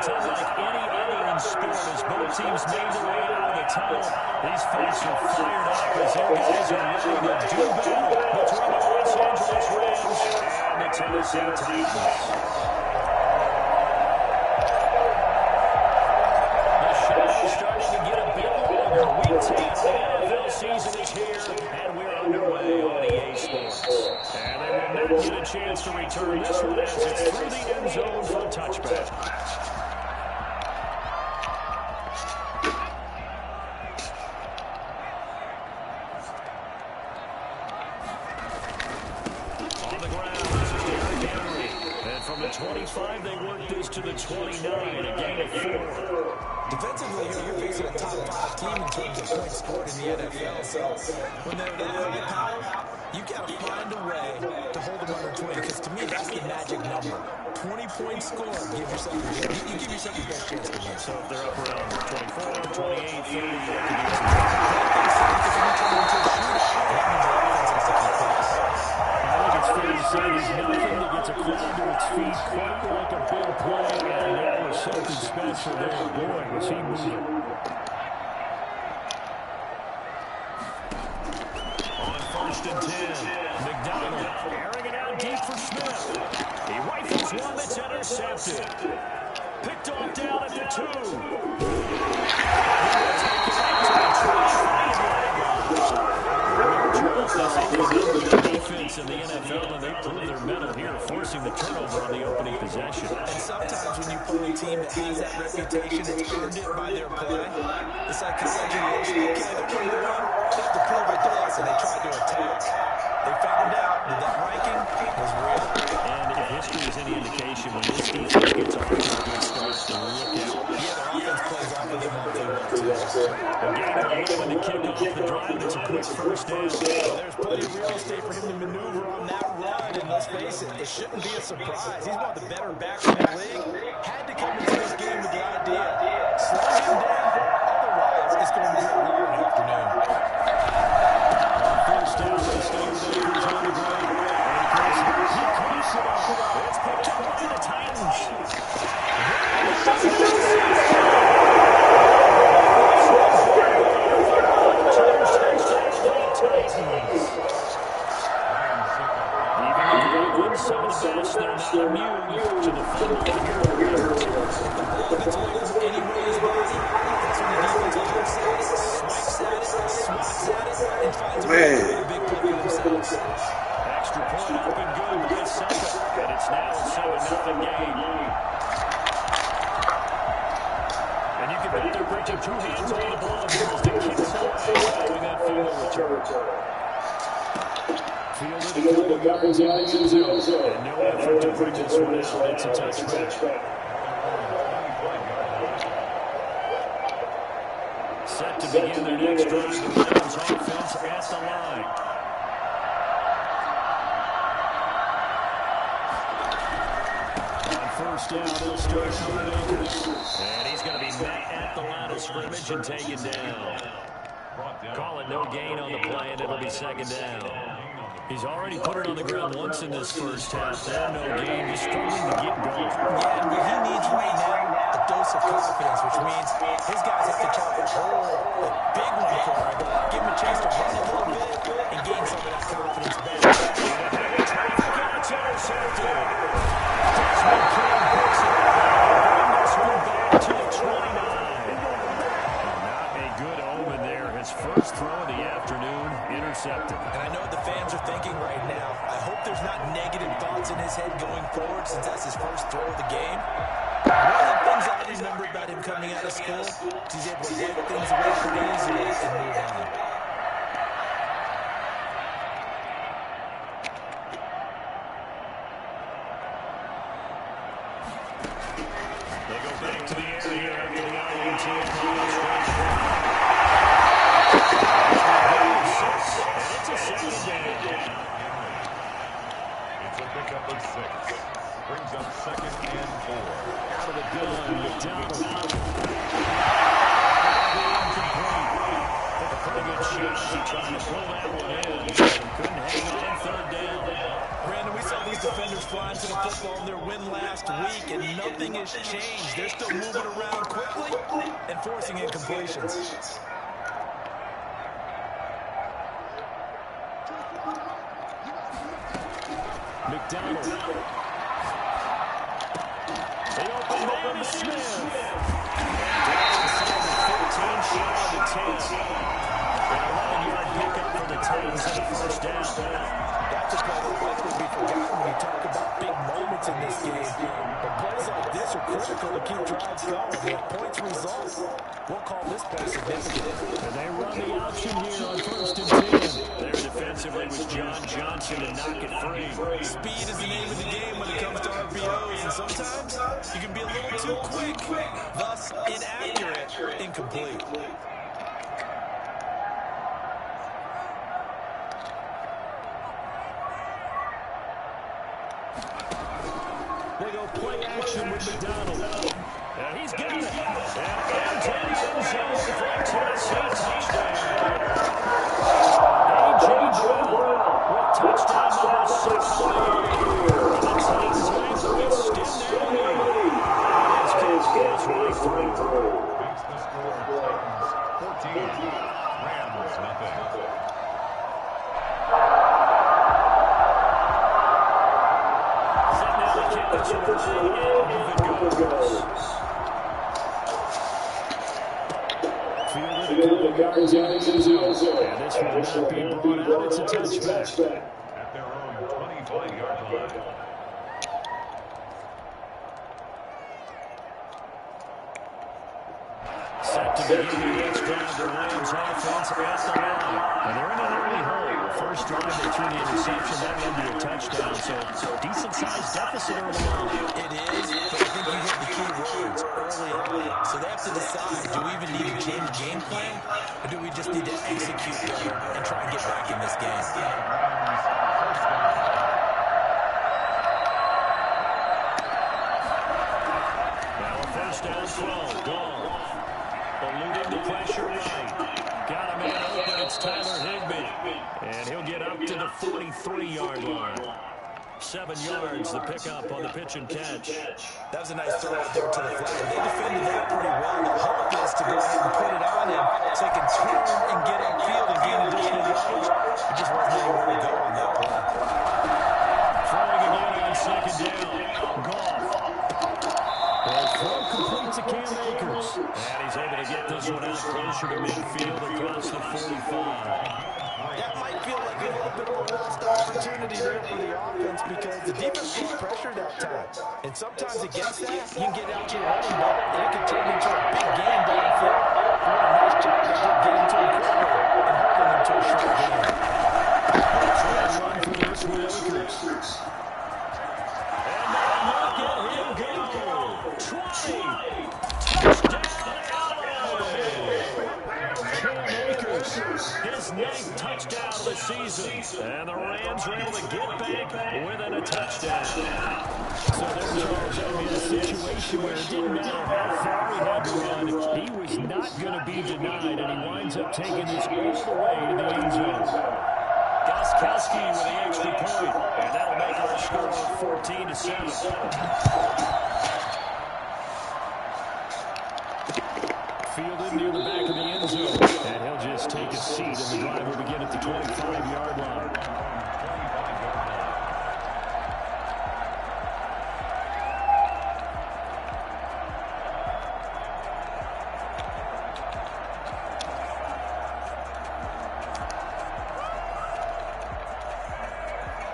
it's unlike any other in sport as both teams made their way out of the tunnel. These folks are fired up as their guys are ready to do battle between the Los Angeles Rams and the Tennessee Titans. The show is starting to get a bit longer. Week 10 of the NFL season is here, and we're underway on EA Sports. And they will not get a chance to return this one as it's through the end zone for a touchback. On the ground, this is Derrick Henry. And from the 25, they work this to the 29, a gain of 4. Defensively, here you're facing a top-5 team in terms of points scored in the NFL. So when they're that high power, you've got to find a way to hold them under 20. Because to me, that's the magic number. 20 points scored. Give yourself you give yourself the best chance to win. So if they're up around 24, 28, 30, you can use He's nothing that gets a call to its feet quite like a big play, and that was something special there. Boy, was he moving. On 1st and 10, McDonald airing it out deep for Smith. He rifles one that's intercepted. Picked off down at the 2. Defense in the NFL, and they prove their mettle here, forcing the turnover on the opening possession. And sometimes when you play a team that has that reputation, it's earned it by their play. The psychology is, okay, they're going to run, they have to prove it to us, and they tried to attack. They found out that that ranking was real. And if history is any indication, when this defense gets off to a good start, to look out. Yeah, their offense plays off of them all they want to. Again, when the kick off the drive, it's a quick first down. There's plenty of real estate for him to maneuver on that run, and let's face it, it shouldn't be a surprise. He's one of the better backs in the league. Had to come into this game with the idea, slow him down, otherwise it's going to be a long afternoon. First down, they stay with Akers on the ground. Akers, he cleans it up. It's picked up by the Titans. Some of the best, they're not immune to the fumble here. It's any way his body. That's when the defense oversees, swipes at it, swats at it, and finds a way to make a big play for themselves. Extra point up and good with this second, and it's now a 7-0 game. And you can bet they're bringing 2 hands on the ball here as the kicks away that field return. Fielded a couple yards in the end zone, and no effort to bring this one out. It's a touchback. Set to begin their next drive, the Rams offense at the line. On first down, they'll start with Akers. And he's going to be met at the line of scrimmage and taken down. Call it no gain on the play, and it'll be second down. He's already put it on the ground once in this first half. There, no gain, just struggling to get going. Yeah, and what he needs right now, a dose of confidence, which means his guys have to try to hold a big one for him, give him a chance to run a little bit, and gain some of that confidence back. It's intercepted. Desmond King picks it up. Bring this one back to the 29. Not a good omen there. His first throw of the afternoon, intercepted. And I know what the fans are thinking right now. I hope there's not negative thoughts in his head going forward since that's his first throw of the game. One of the things I remember about him coming out of school is he's able to wipe things away pretty easily and move on. They go back to the air here after the INT. And it's a second down. It's a pickup of 6. Brings up 2nd and 4. Out of the gun, McDonald. Took a pretty good shot. He tried to pull that one in. Couldn't hang on 3rd down. Brandon, we saw these defenders flying to the football in their win last week, and nothing has changed. They're still moving around quickly and forcing incompletions. McDonald. The open man is Smith. Down inside the 15, short of the 10. An 11-yard pickup for the Titans on the first down. That's a play that likely will be forgotten when you talk about big moments in this game. But plays like this are critical to keep drives going. If points result, we'll call this play significant. And they run the option here on 1st and 10. There defensively was John Johnson to knock it free. Speed is the name of the game when it comes to RPOs, and sometimes you can be a little too quick, thus inaccurate, incomplete. They go play action with McDonald. And he's got it. And into the end zone for a Tennessee touchdown. A.J. Brown with touchdown number 6 on the year. The Titans make the extend their lead. And his kids goes right through. Makes the score Titans 14, Rams nothing. Fielded a couple yards in the end zone. And this will not be brought out. It's a touchback. At their own 25-yard line. Set to begin the next drive, the Rams offense at the line. And they're in an early hole. First drive, they threw the interception. That led to a touchdown. So decent-sized deficit early on. It is, but I think you hit the key words early on. So they have to decide, do we even need to change game plan, or do we just need to execute better and try and get back in this game? Now a first down throw. Gone. Eluding the pressure right. Got a man open. It's Tyler Higbee. And he'll get up to the 43-yard line. 7 yards, the pickup on the pitch and catch. That was a nice throw out there to the flat. They defended that pretty well. The hope is to go ahead and put it on him so he can turn and get upfield and gain additional yardage. It just wasn't anywhere to go on that play. Throwing again on second down. Goff. The throw complete to Cam Akers. And he's able to get this one out closer to midfield across the 45. That might feel like a little bit of a lost opportunity there for the offense because the defense gets pressured at times. And sometimes against that, you can get out to your running back and it can turn into a big game downfield. What a nice job they did getting to him quickly and holding him to a short game. Try and run for this with Akers. And now look at him go. 20. Touchdown, LA. Cam Akers. His 9th touchdown of the season. And the Rams were able to get back within a touchdown. So there's going to be a situation where it didn't matter how far he had to run. He was not going to be denied, and he winds up taking this all the way to the end zone. Gostkowski with the extra point. And that'll make our score 14-7. Fielded near the back of the end zone. And he'll just take a seat, and the drive will begin at the 25-yard line.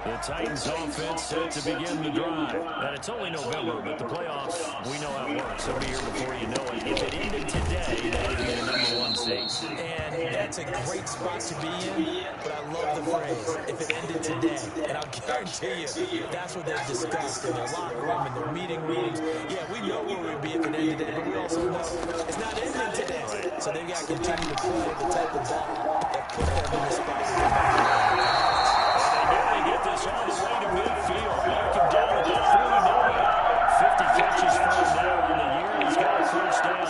The Titans offense set to begin the drive. And it's only November, but the playoffs, we know how it works. It'll be here before you know it. If it ended today, that would be the #1 seed. And that's a great spot to be in, but I love the phrase, if it ended today. And I'll guarantee you, that's what they've discussed in their locker room, in their meeting rooms. Yeah, we know where we'd be if it ended today, but we also know it's not ending today. So they've got to continue to play the type of ball that put them in the spot where they're Get this all the way to midfield. Mark him down at the 49. 50 catches for him now in the year. He's got a first down.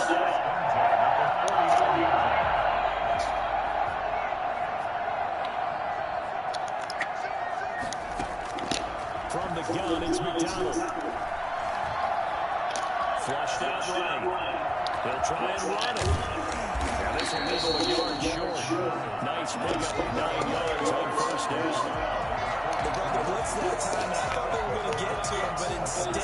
out right. They'll try and run it. And this will leave him a yard short. Nice pickup of 9 yards on first down. They brought the blitz that time, and I thought they were going to get to him, but instead,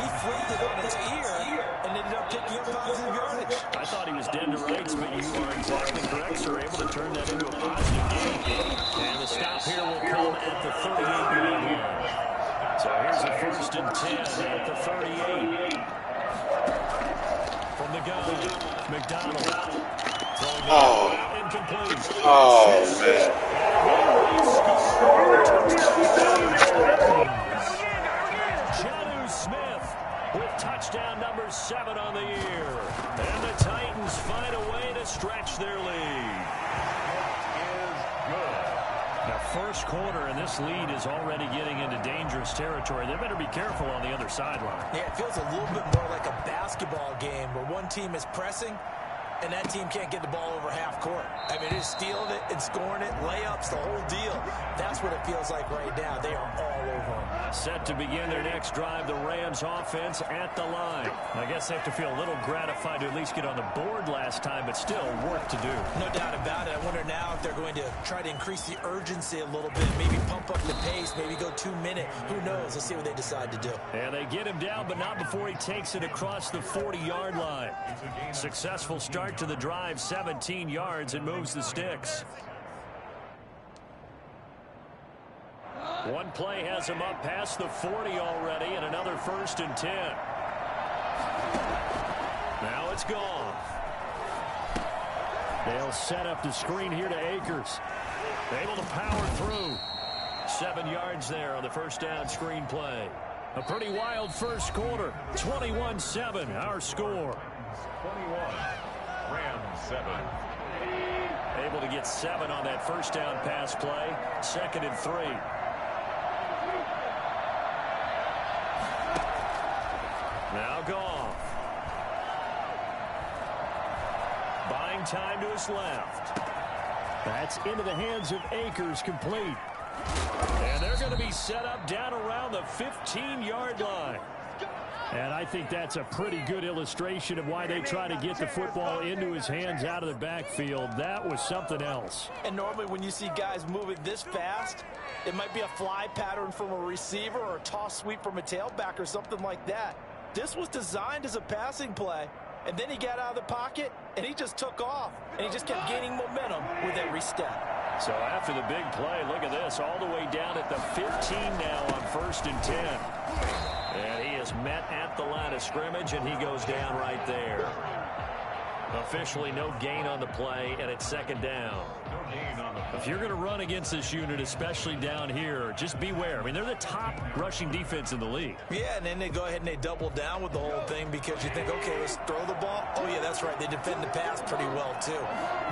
he flipped it on its ear and ended up picking up positive yardage. I thought he was dead to rights, but you are exactly correct, sir. Able to turn that into a positive gain. And the stop here will come at the 38-yard line. So here's a 1st and 10 at the 38. From the gun, McDonald. Incomplete. Oh, man. Jonnu Smith with touchdown number 7 on the year. And the Titans find a way to stretch their lead. The first quarter, and this lead is already getting into dangerous territory. They better be careful on the other sideline. Yeah, it feels a little bit more like a basketball game where one team is pressing and that team can't get the ball over half court. I mean, they're stealing it and scoring it, layups, the whole deal. That's what it feels like right now. They are all over them. Set to begin their next drive, the Rams offense at the line. I guess they have to feel a little gratified to at least get on the board last time, but still work to do. No doubt about it. I wonder now if they're going to try to increase the urgency a little bit, maybe pump up the pace, maybe go 2-minute. Who knows? Let's see what they decide to do. And they get him down, but not before he takes it across the 40-yard line. Successful start to the drive, 17 yards, and moves the sticks. One play has him up past the 40 already, and another 1st and 10. Now it's gone. They'll set up the screen here to Akers. Able to power through. 7 yards there on the first down screen play. A pretty wild first quarter. 21-7, our score. 21. Rams 7. Able to get 7 on that first down pass play. 2nd and 3. Now Goff. Buying time to his left. That's into the hands of Akers, complete. And they're going to be set up down around the 15-yard line. And I think that's a pretty good illustration of why they try to get the football into his hands out of the backfield. That was something else. And normally when you see guys moving this fast, it might be a fly pattern from a receiver or a toss sweep from a tailback or something like that. This was designed as a passing play, and then he got out of the pocket, and he just took off, and he just kept gaining momentum with every step. So after the big play, look at this, all the way down at the 15 now on 1st and 10. And he is met at the line of scrimmage, and he goes down right there. Officially no gain on the play, and it's 2nd down. If you're going to run against this unit, especially down here, just beware. I mean, they're the top rushing defense in the league. Yeah, and then they go ahead and they double down with the whole thing because you think, okay, let's throw the ball. Oh, yeah, that's right. They defend the pass pretty well, too.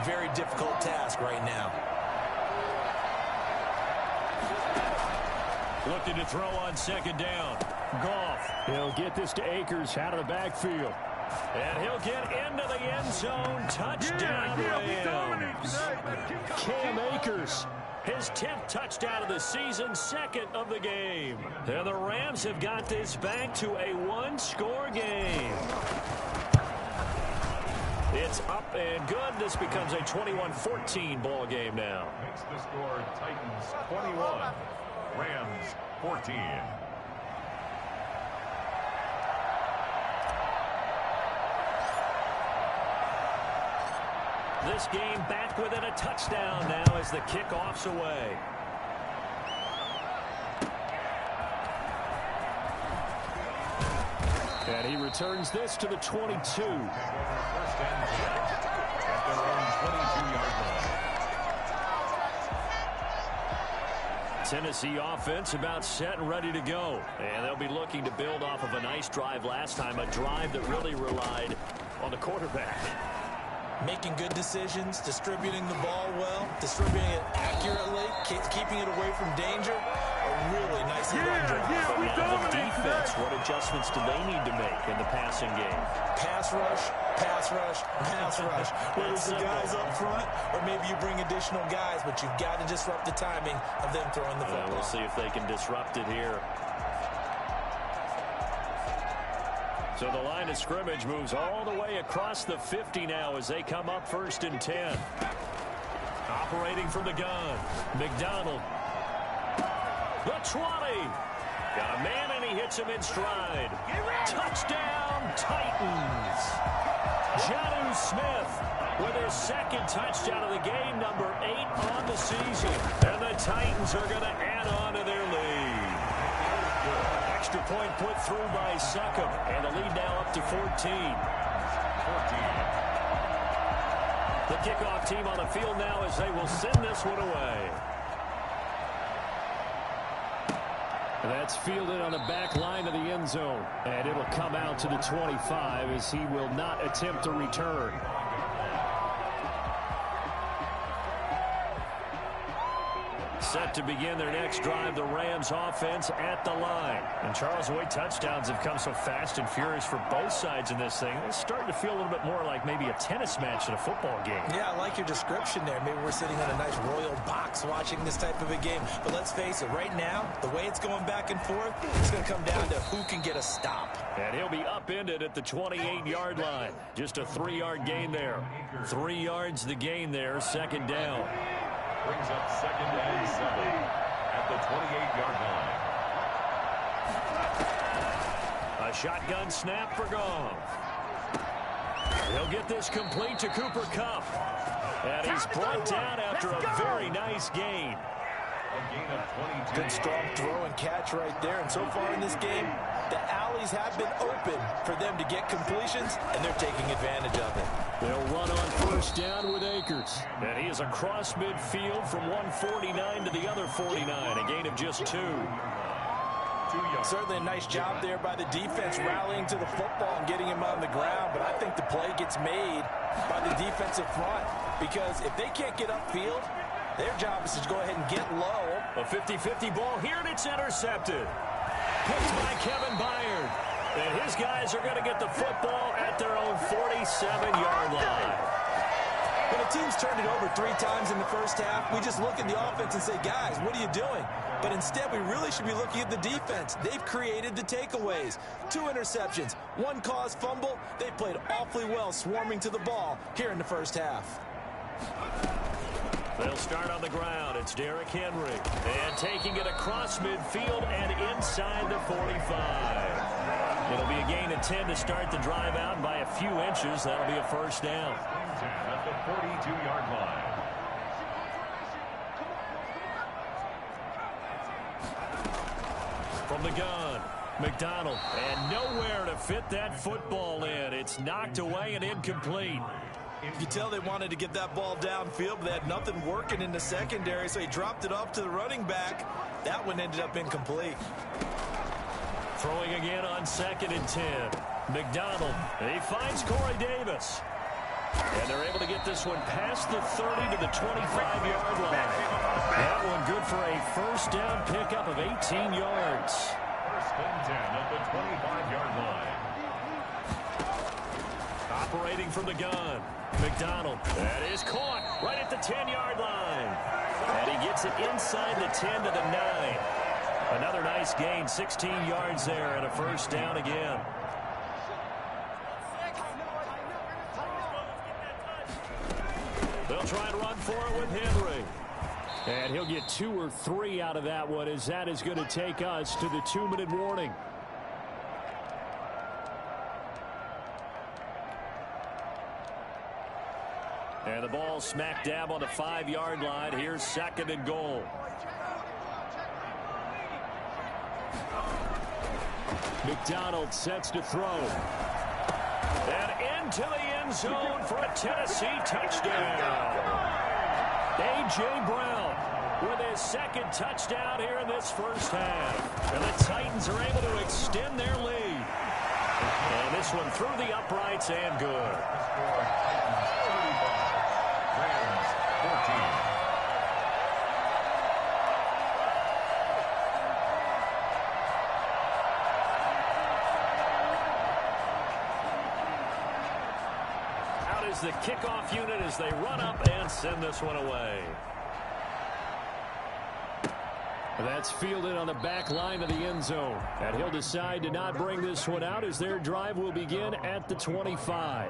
Very difficult task right now. Looking to throw on 2nd down. Goff. He'll get this to Akers out of the backfield. And he'll get into the end zone. Touchdown, Rams. Cam Akers, his 10th touchdown of the season, 2nd of the game. And the Rams have got this back to a 1-score game. It's up and good. This becomes a 21-14 ball game now. Makes the score Titans 21, Rams 14. This game back within a touchdown now as the kickoff's away. And he returns this to the 22. First and 10 at their own 22-yard line. Tennessee offense about set and ready to go. And they'll be looking to build off of a nice drive last time, a drive that really relied on the quarterback. Making good decisions, distributing the ball well, distributing it accurately, keeping it away from danger. A really nice run drive. But now the defense, what adjustments do they need to make in the passing game? Pass rush, pass rush, pass rush. Whether it's the guys up front or maybe you bring additional guys, but you've got to disrupt the timing of them throwing the football. We'll see if they can disrupt it here. So the line of scrimmage moves all the way across the 50 now as they come up 1st and 10. Operating from the gun, McDonald. The 20. Got a man, and he hits him in stride. Touchdown, Titans. Jonnu Smith with his 2nd touchdown of the game, number 8 on the season. And the Titans are going to add on to their lead. Extra point put through by Succop, and the lead now up to 14. The kickoff team on the field now as they will send this one away. That's fielded on the back line of the end zone, and it'll come out to the 25 as he will not attempt to return. Set to begin their next drive, the Rams offense at the line. And Charles, the way touchdowns have come so fast and furious for both sides in this thing, it's starting to feel a little bit more like maybe a tennis match in a football game. Yeah, I like your description there. Maybe we're sitting in a nice royal box watching this type of a game. But let's face it, right now, the way it's going back and forth, it's going to come down to who can get a stop. And he'll be upended at the 28-yard line. Just a 3-yard gain there. 3 yards the gain there, 2nd down. Brings up 2nd and 7 at the 28-yard line. A shotgun snap for Goff. He'll get this complete to Cooper Kupp. And he's brought down after a very nice gain. A gain of 22. Good strong throw and catch right there. And so far in this game, the alleys have been open for them to get completions, and they're taking advantage of it. They'll run on 1st down with Akers. And he is across midfield from 149 to the other 49. A gain of just 2. Certainly a nice job there by the defense rallying to the football and getting him on the ground. But I think the play gets made by the defensive front, because if they can't get upfield, their job is to go ahead and get low. A 50-50 ball here, and it's intercepted. Picked by Kevin Byard. And his guys are going to get the football at their own 47-yard line. When a team's turned it over 3 times in the first half, we just look at the offense and say, guys, what are you doing? But instead, we really should be looking at the defense. They've created the takeaways. 2 interceptions, 1 caused fumble. They played awfully well swarming to the ball here in the first half. They'll start on the ground. It's Derrick Henry. And taking it across midfield and inside the 45. It'll be a gain of 10 to start the drive out, and by a few inches, that'll be a 1st down. At the 42-yard line. From the gun, McDonald. And nowhere to fit that football in. It's knocked away and incomplete. You could tell they wanted to get that ball downfield, but they had nothing working in the secondary, so he dropped it off to the running back. That one ended up incomplete. Throwing again on 2nd and 10. McDonald. He finds Corey Davis. And they're able to get this one past the 30 to the 25-yard line. That one good for a 1st down pickup of 18 yards. 1st and 10 at the 25-yard line. Operating from the gun, McDonald. That is caught right at the 10-yard line. And he gets it inside the 10 to the 9. Another nice gain, 16 yards there, and a 1st down again. They'll try and run for it with Henry. And he'll get 2 or 3 out of that one, as that is going to take us to the 2-minute warning. And the ball smack dab on the 5-yard line. Here's 2nd and goal. McDonald sets to throw. And into the end zone for a Tennessee touchdown. A.J. Brown with his 2nd touchdown here in this first half. And the Titans are able to extend their lead. And this one through the uprights and good. Rams 14. Is the kickoff unit as they run up and send this one away. That's fielded on the back line of the end zone. And he'll decide to not bring this one out as their drive will begin at the 25.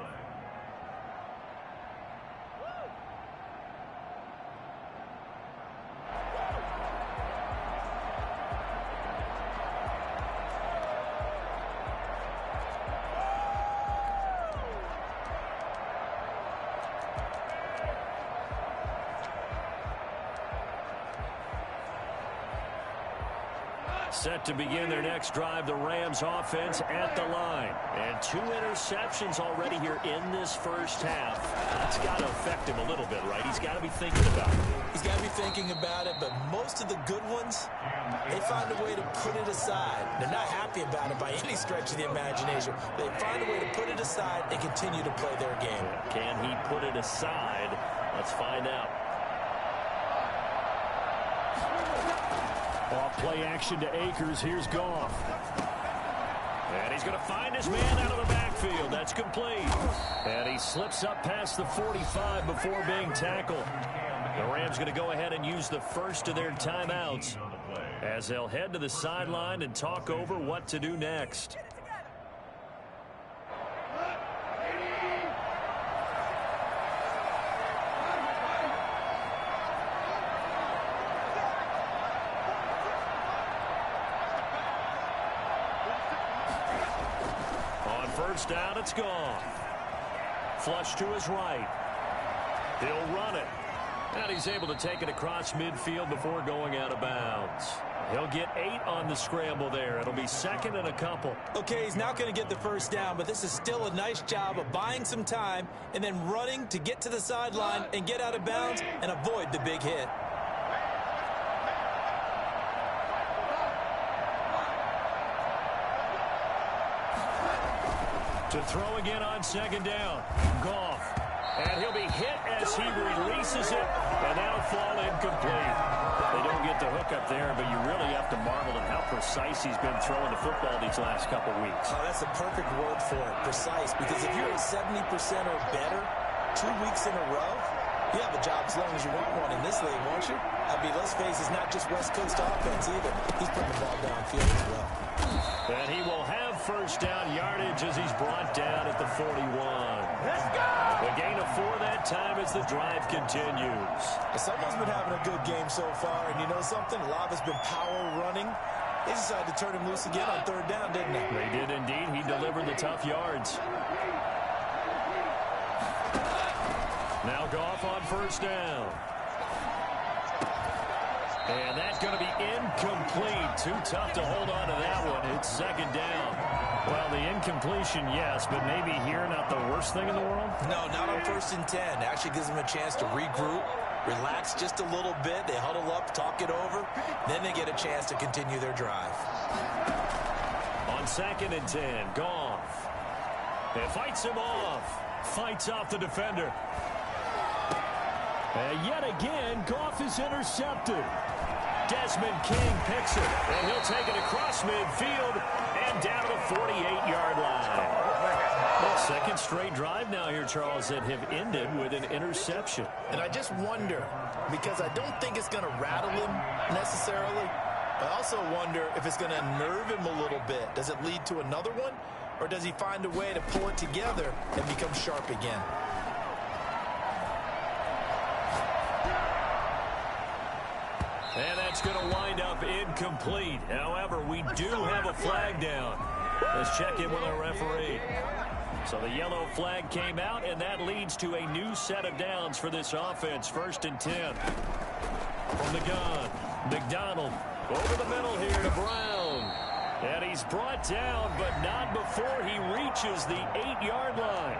Set to begin their next drive, the Rams offense at the line. And 2 interceptions already here in this first half. That's got to affect him a little bit, right? He's got to be thinking about it. He's got to be thinking about it, but most of the good ones, they find a way to put it aside. They're not happy about it by any stretch of the imagination. They find a way to put it aside and continue to play their game. Can he put it aside? Let's find out. Off play action to Akers. Here's Goff. And he's going to find his man out of the backfield. That's complete. And he slips up past the 45 before being tackled. The Rams going to go ahead and use the first of their timeouts as they'll head to the sideline and talk over what to do next. First down, it's gone. Flush to his right. He'll run it. And he's able to take it across midfield before going out of bounds. He'll get 8 on the scramble there. It'll be second and a couple. Okay, he's not going to get the first down, but this is still a nice job of buying some time and then running to get to the sideline and get out of bounds and avoid the big hit. To throw again on second down. Goff. And he'll be hit as he releases it. And that'll fall incomplete. They don't get the hook up there, but you really have to marvel at how precise he's been throwing the football these last couple weeks. Oh, that's a perfect word for it, precise. Because if you're at 70% or better 2 weeks in a row, you have a job as long as you want one in this league, won't you? I mean, let's face it, it's not just West Coast offense either. He's putting the ball downfield as well. And he will have first down yardage as he's brought down at the 41. Let's go! The gain of 4 that time as the drive continues. Someone's been having a good game so far, and you know something? A lot has been power running. They decided to turn him loose again on third down, didn't they? They did indeed. He delivered the tough yards. Now Goff on first down. And that's going to be incomplete. Too tough to hold on to that one. It's second down. Well, the incompletion, yes, but maybe here not the worst thing in the world? No, not on 1st and 10. Actually gives them a chance to regroup, relax just a little bit. They huddle up, talk it over. Then they get a chance to continue their drive. On 2nd and 10, Goff. And fights him off. Fights off the defender. And yet again, Goff is intercepted. Desmond King picks it, and he'll take it across midfield and down to the 48-yard line. Well, second straight drive now here, Charles, that have ended with an interception. And I just wonder, because I don't think it's going to rattle him necessarily, I also wonder if it's going to nerve him a little bit. Does it lead to another one, or does he find a way to pull it together and become sharp again? And that's going to wind up incomplete. However, we do have a flag down. Let's check in with our referee. So the yellow flag came out, and that leads to a new set of downs for this offense. 1st and 10. From the gun, McDonald over the middle here to Brown. And he's brought down, but not before he reaches the 8-yard line.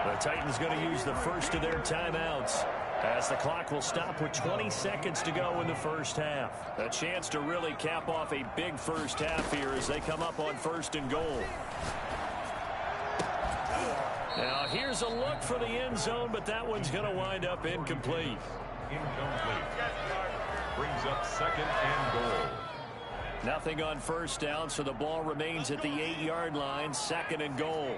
The Titans going to use the first of their timeouts, as the clock will stop with 20 seconds to go in the first half. A chance to really cap off a big first half here as they come up on 1st and goal. Now here's a look for the end zone, but that one's going to wind up incomplete. Incomplete. Brings up 2nd and goal. Nothing on first down, so the ball remains at the 8-yard line. 2nd and goal.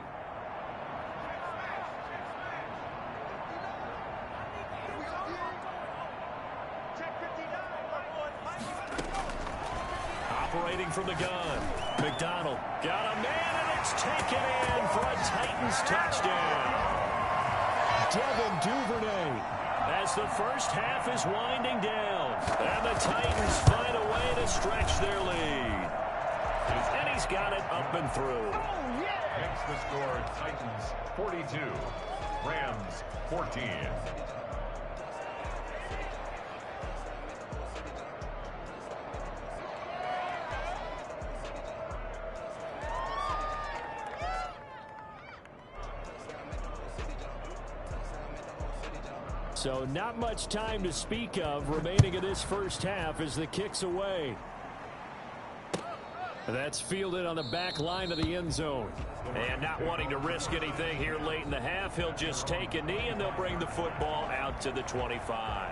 waiting from the gun. McDonald got a man, and it's taken in for a Titans touchdown. Devin Duvernay. As the first half is winding down, and the Titans find a way to stretch their lead. And he's got it up and through. Makes the score Titans 42, Rams 14. So not much time to speak of remaining in this first half as the kick's away. That's fielded on the back line of the end zone. And not wanting to risk anything here late in the half, he'll just take a knee, and they'll bring the football out to the 25.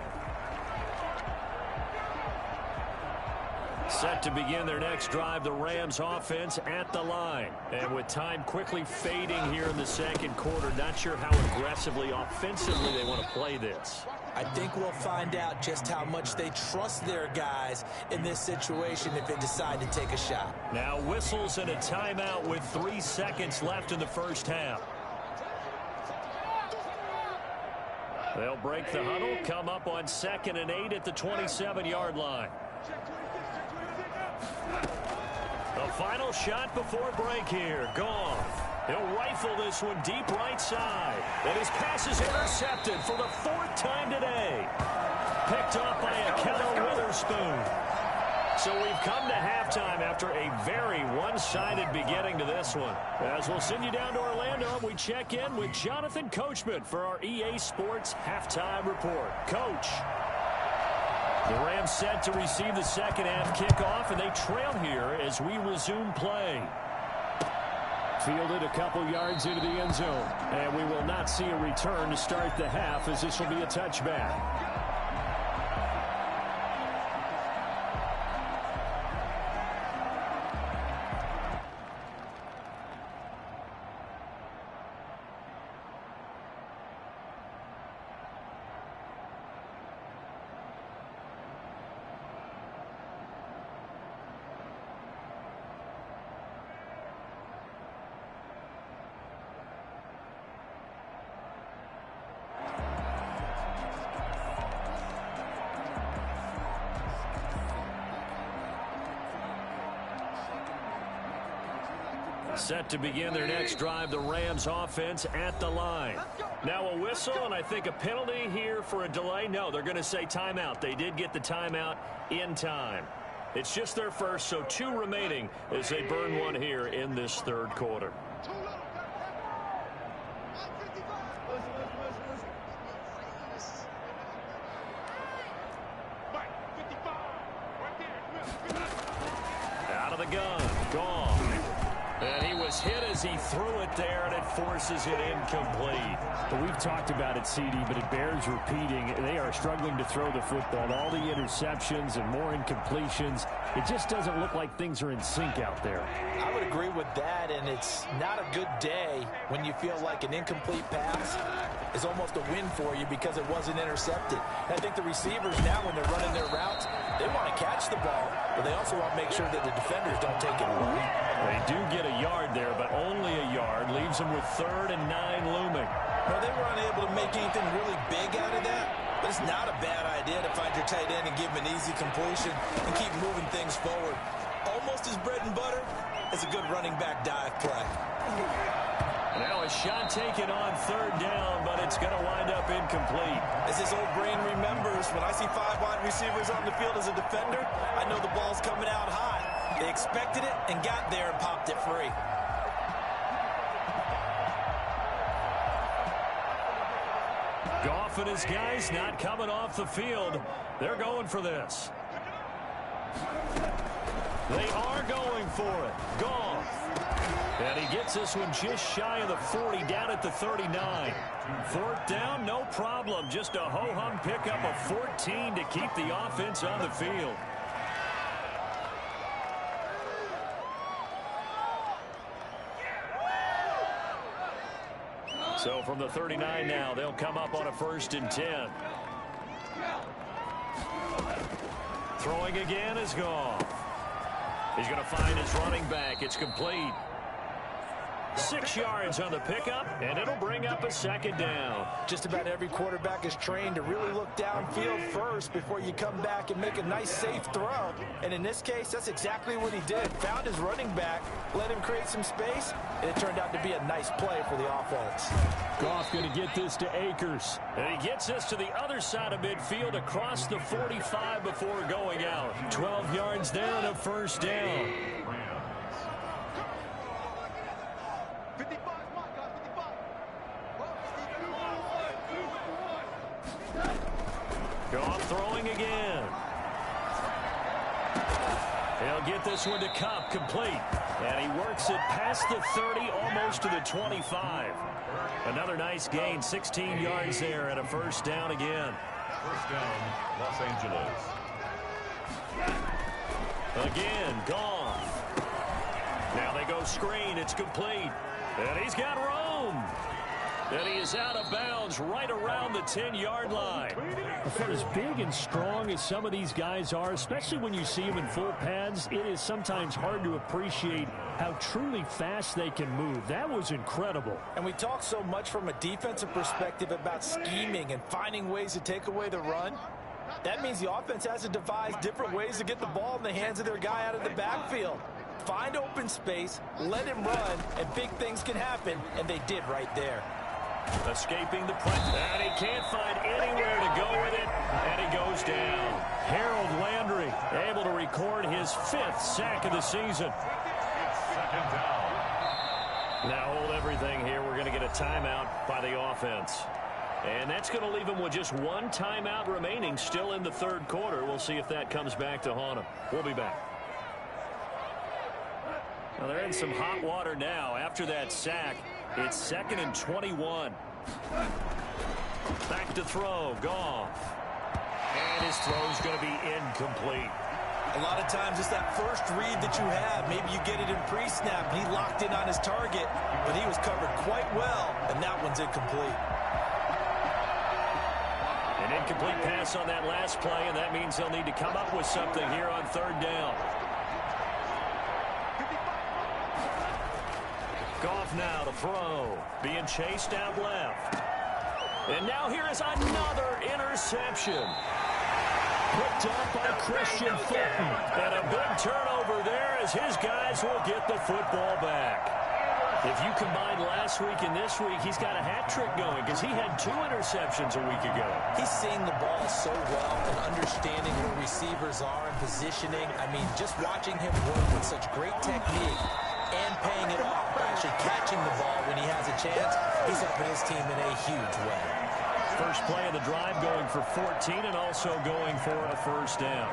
Set to begin their next drive, the Rams offense at the line. And with time quickly fading here in the second quarter, not sure how aggressively, offensively they want to play this. I think we'll find out just how much they trust their guys in this situation if they decide to take a shot. Now whistles and a timeout with 3 seconds left in the first half. They'll break the huddle, come up on 2nd and 8 at the 27-yard line. The final shot before break here. Goff. He'll rifle this one deep right side. And his pass is intercepted for the 4th time today. Picked off by Akello Witherspoon. So we've come to halftime after a very one-sided beginning to this one. As we'll send you down to Orlando, we check in with Jonathan Coachman for our EA Sports Halftime Report. Coach. The Rams set to receive the second half kickoff, and they trail here as we resume play. Fielded a couple yards into the end zone, and we will not see a return to start the half as this will be a touchback. Set to begin their next drive, the Rams offense at the line. Now a whistle and I think a penalty here for a delay. No, they're going to say timeout. They did get the timeout in time. It's just their first, so 2 remaining as they burn one here in this third quarter. Out of the gun, gone. And he was hit as he threw it there, and it forces it incomplete. Well, we've talked about it, CD, but it bears repeating. They are struggling to throw the football. All the interceptions and more incompletions. It just doesn't look like things are in sync out there. I would agree with that, and it's not a good day when you feel like an incomplete pass is almost a win for you because it wasn't intercepted. And I think the receivers now, when they're running their routes, they want to catch the ball, but they also want to make sure that the defenders don't take it away. They do get a yard there, but only a yard. Leaves them with 3rd and 9 looming. Well, they were unable to make anything really big out of that, but it's not a bad idea to find your tight end and give him an easy completion and keep moving things forward. Almost as bread and butter as a good running back dive play. Now a shot taken on 3rd down, but it's going to wind up incomplete. As his old brain remembers, when I see 5 wide receivers on the field as a defender, I know the ball's coming out high. They expected it and got there and popped it free. Goff and his guys not coming off the field. They're going for this. They are going for it. Goff. And he gets this one just shy of the 40, down at the 39. 4th down, no problem. Just a ho-hum pickup of 14 to keep the offense on the field. So from the 39 now, they'll come up on a 1st and 10. Throwing again is Goff. He's going to find his running back. It's complete. 6 yards on the pickup, and it'll bring up a second down. Just about every quarterback is trained to really look downfield first before you come back and make a nice, safe throw. And in this case, that's exactly what he did. Found his running back, let him create some space, and it turned out to be a nice play for the offense. Goff going to get this to Akers. And he gets this to the other side of midfield across the 45 before going out. 12 yards there and a first down. Goff throwing again. He'll get this one to Cup, complete. And he works it past the 30, almost to the 25. Another nice gain, 16 yards there, and a first down again. First down, Los Angeles. Again, Goff. Now they go screen, it's complete. And he's got room. And he is out of bounds right around the 10-yard line. For as big and strong as some of these guys are, especially when you see them in full pads, it is sometimes hard to appreciate how truly fast they can move. That was incredible. And we talk so much from a defensive perspective about scheming and finding ways to take away the run. That means the offense has to devise different ways to get the ball in the hands of their guy out of the backfield. Find open space, let him run, and big things can happen, and they did right there. Escaping the pressure, and he can't find anywhere to go with it, and he goes down. Harold Landry able to record his 5th sack of the season. Second down. Now hold everything here. We're going to get a timeout by the offense. And that's going to leave him with just one timeout remaining still in the third quarter. We'll see if that comes back to haunt him. We'll be back. Well, they're in some hot water now. After that sack, it's 2nd and 21. Back to throw, Goff. And his throw's going to be incomplete. A lot of times it's that first read that you have. Maybe you get it in pre-snap, and he locked in on his target, but he was covered quite well, and that one's incomplete. An incomplete pass on that last play, and that means they'll need to come up with something here on 3rd down. Goff now to throw. Being chased out left. And now here is another interception. Picked up by Christian Fulton. And a big turnover there as his guys will get the football back. If you combine last week and this week, he's got a hat trick going because he had 2 interceptions a week ago. He's seeing the ball so well and understanding where receivers are and positioning. I mean, just watching him work with such great technique and paying it off by actually catching the ball when he has a chance, he's helping his team in a huge way. First play of the drive going for 14 and also going for a first down.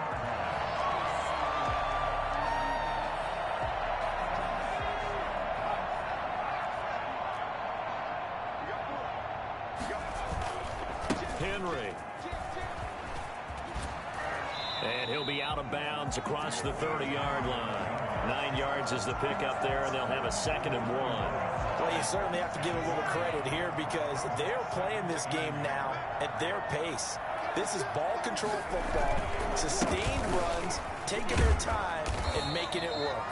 Henry. And he'll be out of bounds across the 30-yard line. 9 yards is the pickup there, and they'll have a 2nd and 1. Well, you certainly have to give a little credit here because they're playing this game now at their pace. This is ball control football, sustained runs, taking their time, and making it work.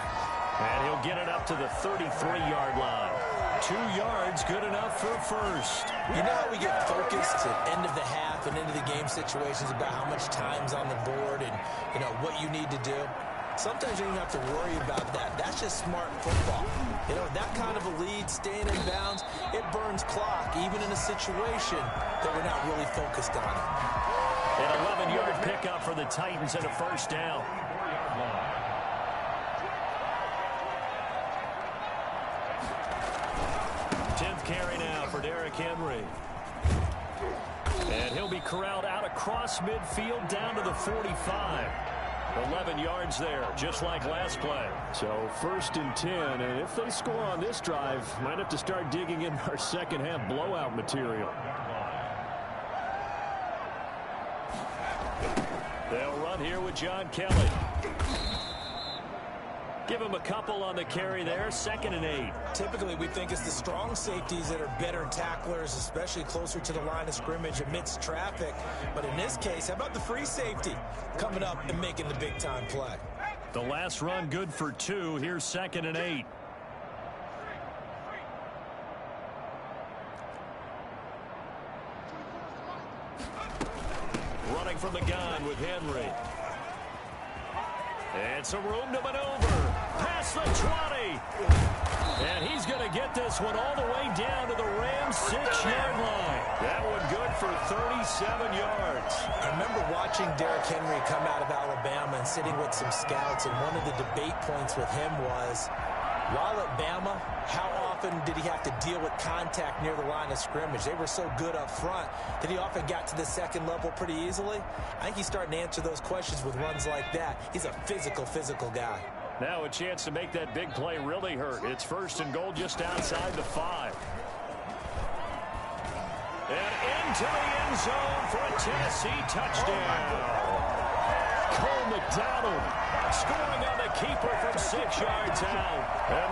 And he'll get it up to the 33-yard line. 2 yards, good enough for a first. You know how we get focused at end of the half and into the game situations about how much time's on the board and, you know, what you need to do? Sometimes you don't have to worry about that. That's just smart football. You know, that kind of a lead, staying in bounds, it burns clock, even in a situation that we're not really focused on. An 11-yard pickup for the Titans and a first down. 10th carry now for Derrick Henry. And he'll be corralled out across midfield down to the 45. 11 yards there, just like last play. So 1st and 10, and if they score on this drive, might have to start digging in our second half blowout material. They'll run here with John Kelly. Give him a couple on the carry there, 2nd and 8. Typically, we think it's the strong safeties that are better tacklers, especially closer to the line of scrimmage amidst traffic. But in this case, how about the free safety coming up and making the big-time play? The last run good for 2. Here's 2nd and 8. Running from the gun with Henry. It's a room to maneuver. Past the 20. And he's going to get this one all the way down to the Rams' 6-yard line. That one good for 37 yards. I remember watching Derrick Henry come out of Alabama and sitting with some scouts, and one of the debate points with him was, while at Bama, how often did he have to deal with contact near the line of scrimmage? They were so good up front that he often got to the second level pretty easily. I think he's starting to answer those questions with runs like that. He's a physical guy. Now a chance to make that big play really hurt. It's 1st and goal just outside the 5. And into the end zone for a Tennessee touchdown. Cole McDonald scoring on the keeper from 6 yards out. And